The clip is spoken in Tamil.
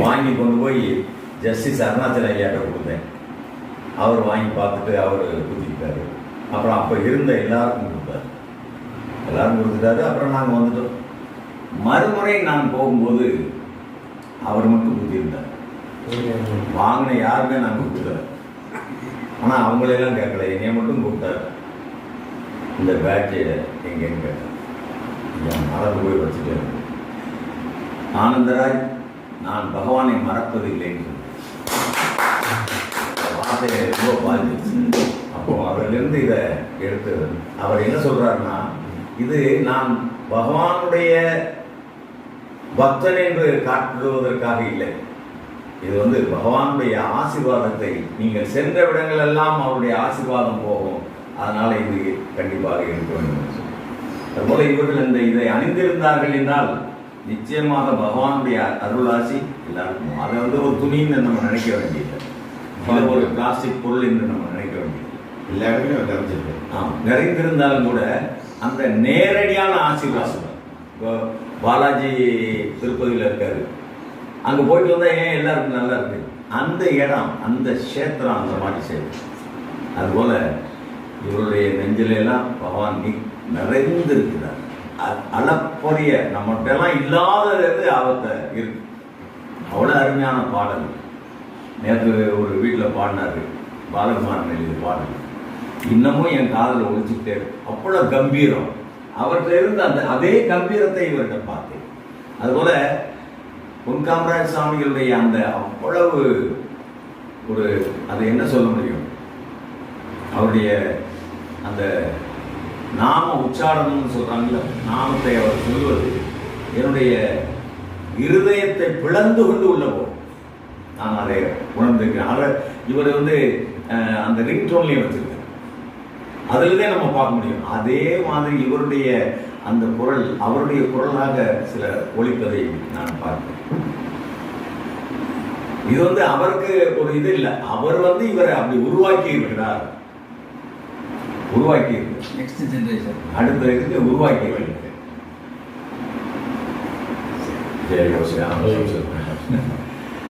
வாங்கி கொண்டு போய் ஜஸ்டிஸ் அருணாச்சல ஐயாட்ட கொடுத்தேன். அவர் வாங்கி பார்த்துட்டு அவர் குத்திக்கிட்டாரு. அப்புறம் அப்போ இருந்த எல்லாருக்கும் கொடுத்தாரு. எல்லாரும் கொடுத்துட்டாரு. அப்புறம் நாங்கள் வந்துட்டோம். மறுமுறை நான் போகும்போது அவர் மட்டும் குத்தியிருந்தார். வாங்கின யாருமே நான் கொடுத்துட்டேன். ஆனால் அவங்களெல்லாம் கேட்கல, என்னைய மட்டும் கூப்பிட்டாரு. இந்த பேட்சை எங்கேன்னு கேட்டேன். மறந்து போய் வச்சுட்டேன். ஆனந்தராய், நான் பகவானை மறப்பதில்லைன்னு வார்த்தையை ரொம்ப பாதிச்சு. அப்போ அவரிலிருந்து இதை எடுத்து அவர் என்ன சொல்றாருன்னா, இது நான் பகவானுடைய பக்தன் என்று காட்டுவதற்காக இல்லை. இது பகவானுடைய ஆசீர்வாதத்தை, நீங்கள் சென்ற இடங்கள் எல்லாம் அவருடைய ஆசீர்வாதம் போகும், அதனால இது கண்டிப்பாக இருக்க வேண்டும். அதுபோல இவர்கள் இதை அணிந்திருந்தார்கள் என்றால் நிச்சயமாக பகவானுடைய அருளாசி எல்லாருக்கும். அதை ஒரு துணின்னு நம்ம நினைக்க வேண்டியது, ஒரு பிளாஸ்டிக் பொருள் என்று நம்ம நினைக்க வேண்டியது. எல்லாருமே நிறைஞ்சிருக்கு. நிறைந்திருந்தாலும் கூட அந்த நேரடியான ஆசீர்வாதம். இப்போ பாலாஜி திருப்பதியில் இருக்காரு, அங்கே போயிட்டு வந்தால் ஏன் எல்லாருக்கும் நல்லா இருக்கு, அந்த இடம், அந்த கஷேத்திரம் அந்த மாதிரி செய்யும். அதுபோல் இவருடைய நெஞ்சிலெல்லாம் பகவான் நிறைந்திருக்கிறார். அளப்பரிய நம்மகிட்டலாம் இல்லாதது ஆபத்தை இருக்கு. அவ்வளோ அருமையான பாடல். நேற்று ஒரு வீட்டில் பாடினாரு, பாலகுமாரன் எழுதிய பாடல் இன்னமும் என் காதில் ஒழிச்சுக்கிட்டே இருக்கு. அவ்வளோ கம்பீரம். அவர்கிட்ட இருந்த அதே கம்பீரத்தை இவர்கிட்ட பார்த்தேன். அதுபோல பொன் காமராஜ் சுவாமிகளுடைய அந்த அவ்வளவு ஒரு, அதை என்ன சொல்ல முடியும், அவருடைய அந்த நாம உச்சாரணம்னு சொல்றாங்கல்ல, நாமத்தை அவர் சொல்வது என்னுடைய இருதயத்தை பிளந்து கொண்டு உள்ள போகும். நான் அதை உணர்ந்திருக்கிறேன். இவர் அந்த ரிங் டோன்லையும் வச்சிருக்காரு. அதில்தான் நம்ம பார்க்க முடியும். அதே மாதிரி இவருடைய அந்த குரல் அவருடைய குரலாக சில ஒலிப்பதை நான் பார்க்கிறேன். இது அவருக்கு ஒரு இது இல்லை, அவர் இவரை அப்படி உருவாக்கி இருக்கிறார். உருவாக்கி நெக்ஸ்ட் ஜெனரேஷன் அடுத்த இதுக்கு உருவாக்கி வைக்கிறேன்.